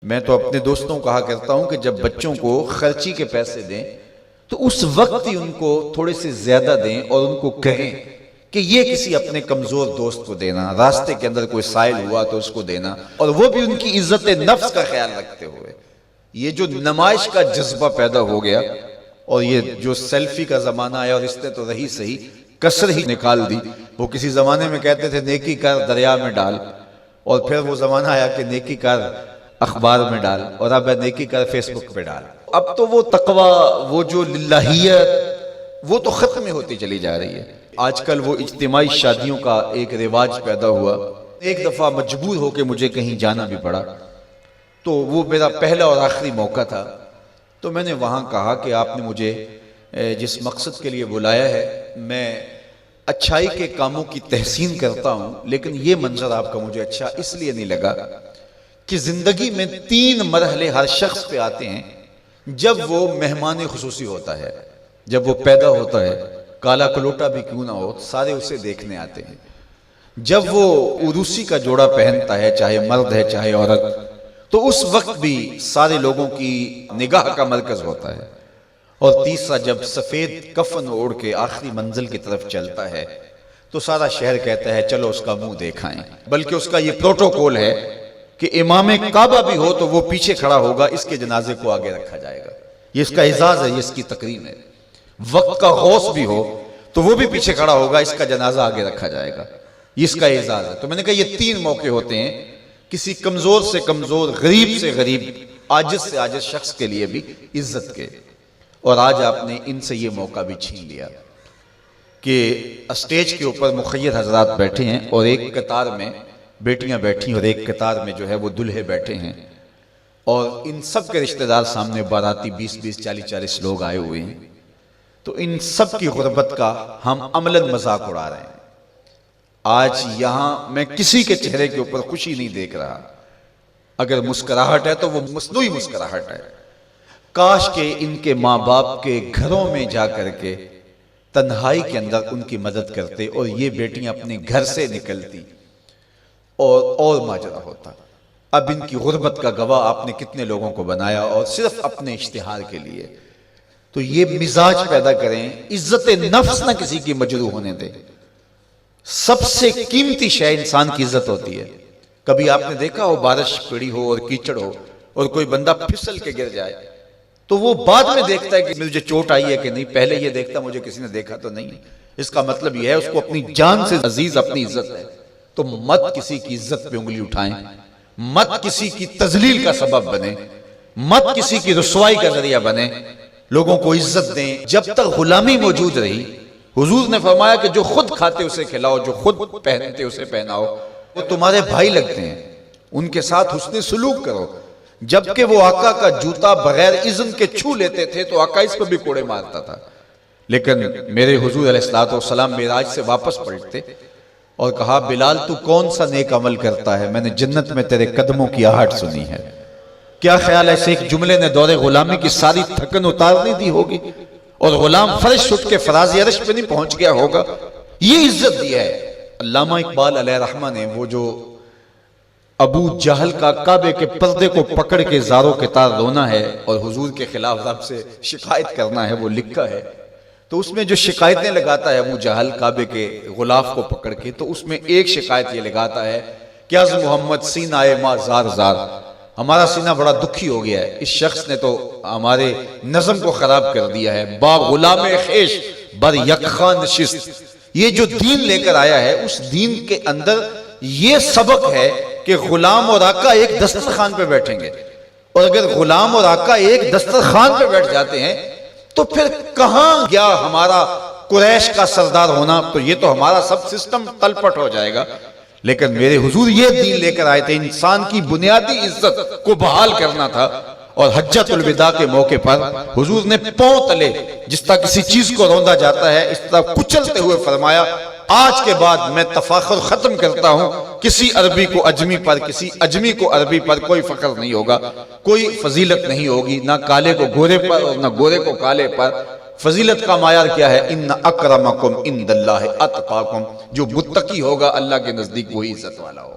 میں تو اپنے دوستوں کہا کرتا ہوں کہ جب بچوں کو خرچی کے پیسے دیں تو اس وقت ہی ان کو تھوڑے سے زیادہ دیں اور ان کو کہیں کہ یہ کسی اپنے کمزور دوست کو دینا، راستے کے اندر کوئی سائل ہوا تو اس کو دینا، اور وہ بھی ان کی عزت نفس کا خیال رکھتے ہوئے۔ یہ جو نمائش کا جذبہ پیدا ہو گیا اور یہ جو سیلفی کا زمانہ آیا، اور اس نے تو رہی صحیح کسر ہی نکال دی۔ وہ کسی زمانے میں کہتے تھے نیکی کر دریا میں ڈال، اور پھر وہ زمانہ آیا کہ نیکی کر اخبار میں ڈال، اور اب نیکی کر فیس بک پہ ڈال۔ اب تو وہ تقوی، وہ جو للہیت، وہ تو ختم ہوتی چلی جا رہی ہے۔ آج کل وہ اجتماعی شادیوں کا ایک رواج پیدا ہوا۔ ایک دفعہ مجبور ہو کے مجھے کہیں جانا بھی پڑا، تو وہ میرا پہلا اور آخری موقع تھا۔ تو میں نے وہاں کہا کہ آپ نے مجھے جس مقصد کے لیے بلایا ہے، میں اچھائی کے کاموں کی تحسین کرتا ہوں، لیکن یہ منظر آپ کا مجھے اچھا اس لیے نہیں لگا کہ زندگی میں 3 مرحلے ہر شخص پہ آتے ہیں جب وہ مہمان خصوصی ہوتا ہے۔ جب وہ پیدا ہوتا ہے، کالا کلوٹا بھی کیوں نہ ہو، سارے اسے دیکھنے آتے ہیں۔ جب وہ عروسی کا جوڑا پہنتا ہے، چاہے مرد ہے چاہے عورت، تو اس وقت بھی سارے لوگوں کی نگاہ کا مرکز ہوتا ہے۔ اور تیسرا، جب سفید کفن اوڑھ کے آخری منزل کی طرف چلتا ہے تو سارا شہر کہتا ہے چلو اس کا منہ دیکھائیں۔ بلکہ اس کا یہ پروٹوکول ہے کہ امام کعبہ بھی ہو تو وہ پیچھے کھڑا ہوگا، اس کے جنازے کو آگے رکھا جائے گا۔ یہ اس کا اعزاز ہے، یہ اس کی تکریم ہے۔ وقت کا غوث بھی ہو تو وہ بھی پیچھے کھڑا ہوگا، اس کا جنازہ آگے رکھا جائے گا، یہ اس کا اعزاز ہے۔ تو میں نے کہا یہ 3 موقع ہوتے ہیں کسی کمزور سے کمزور، غریب سے غریب، عاجز سے عاجز شخص کے لیے بھی عزت کے، اور آج آپ نے ان سے یہ موقع بھی چھین لیا کہ اسٹیج کے اوپر مخیر حضرات بیٹھے ہیں، اور ایک قطار میں بیٹیاں بیٹھی اور ایک قطار میں جو ہے وہ دلہے بیٹھے ہیں، اور ان سب کے رشتہ دار سامنے باراتی 20-20 40-40 لوگ آئے ہوئے ہیں۔ تو ان سب کی غربت کا ہم عملاً مذاق اڑا رہے ہیں۔ آج یہاں میں کسی کے چہرے کے اوپر خوشی نہیں دیکھ رہا، اگر مسکراہٹ ہے تو وہ مصنوعی مسکراہٹ ہے۔ کاش کہ ان کے ماں باپ کے گھروں میں جا کر کے تنہائی کے اندر ان کی مدد کرتے، اور یہ بیٹیاں اپنے گھر سے نکلتی اور ماجرا ہوتا۔ اب ان کی غربت کا گواہ آپ نے کتنے لوگوں کو بنایا، اور صرف اپنے اشتہار کے لیے۔ تو یہ مزاج پیدا کریں، عزت نفس نہ کسی کی مجروح ہونے دے۔ سب سے قیمتی شے انسان کی عزت ہوتی ہے۔ کبھی آپ نے دیکھا ہو بارش پڑی ہو اور کیچڑ ہو اور کوئی بندہ پھسل کے گر جائے تو وہ بعد میں دیکھتا ہے کہ مجھے چوٹ آئی ہے کہ نہیں، پہلے یہ دیکھتا مجھے کسی نے دیکھا تو نہیں۔ اس کا مطلب یہ ہے اس کو اپنی جان سے عزیز اپنی عزت ہے۔ تو مت کسی کی عزت پہ انگلی اٹھائیں، مت کسی کی تذلیل کا سبب بنے، مت کسی کی رسوائی کا ذریعہ بنے۔ لوگوں کو عزت دیں۔ جب تک غلامی موجود رہی، حضور نے فرمایا کہ جو خود کھاتے اسے کھلاؤ، جو خود پہنتے اسے پہناؤ، وہ تمہارے بھائی لگتے ہیں، ان کے ساتھ حسن سلوک کرو۔ جبکہ وہ آقا کا جوتا بغیر اذن کے چھو لیتے تھے تو آقا اس پہ بھی کوڑے مارتا تھا، لیکن میرے حضور علیہ السلام معراج سے واپس پلٹتے اور کہا بلال تو کون سا نیک عمل کرتا ہے، میں نے جنت میں تیرے قدموں کی آہٹ سنی ہے۔ کیا خیال ہے اس ایک جملے نے دور غلامی کی ساری تھکن اتار نہیں دی ہوگی، اور غلام فرش اٹھ کے فراز عرش پہ نہیں پہنچ گیا ہوگا؟ یہ عزت دی ہے۔ علامہ اقبال علیہ رحمہ نے وہ جو ابو جہل کا کعبے کے پردے کو پکڑ کے زاروں کے تار رونا ہے اور حضور کے خلاف رب سے شکایت کرنا ہے، وہ لکھا ہے۔ تو اس میں جو شکایتیں لگاتا ہے ابو جہل کعبے کے غلاف کو پکڑ کے، تو اس میں ایک شکایت یہ لگاتا ہے کہ از محمد سینہ ما زار زار، ہمارا سینہ بڑا دکھی ہو گیا ہے، اس شخص نے تو ہمارے نظم کو خراب کر دیا ہے۔ با غلام خیش بر یکخان نشست، یہ جو دین لے کر آیا ہے اس دین کے اندر یہ سبق ہے کہ غلام اور آقا ایک دسترخوان پہ بیٹھیں گے، اور اگر غلام اور آقا ایک دسترخوان پہ بیٹھ جاتے ہیں تو پھر کہاں گیا ہمارا قریش کا سردار ہونا؟ تو یہ تو ہمارا سب سسٹم تلپٹ ہو جائے گا۔ لیکن میرے حضور یہ دین لے کر آئے تھے، انسان کی بنیادی عزت کو بحال کرنا تھا، اور حجۃ الوداع کے موقع پر حضور نے پاؤں تلے جس طرح کسی چیز کو روندا جاتا ہے اس طرح کچلتے ہوئے فرمایا آج کے بعد میں تفاخر ختم کرتا ہوں، کسی عربی کو اجمی پر، کسی اجمی کو عربی پر کوئی فخر نہیں ہوگا، کوئی فضیلت نہیں ہوگی، نہ کالے کو گورے پر اور نہ گورے کو کالے پر۔ فضیلت کا معیار کیا ہے؟ ان اکرمکم عند اللہ اتقاکم، جو متقی ہوگا اللہ کے نزدیک وہی عزت والا ہوگا۔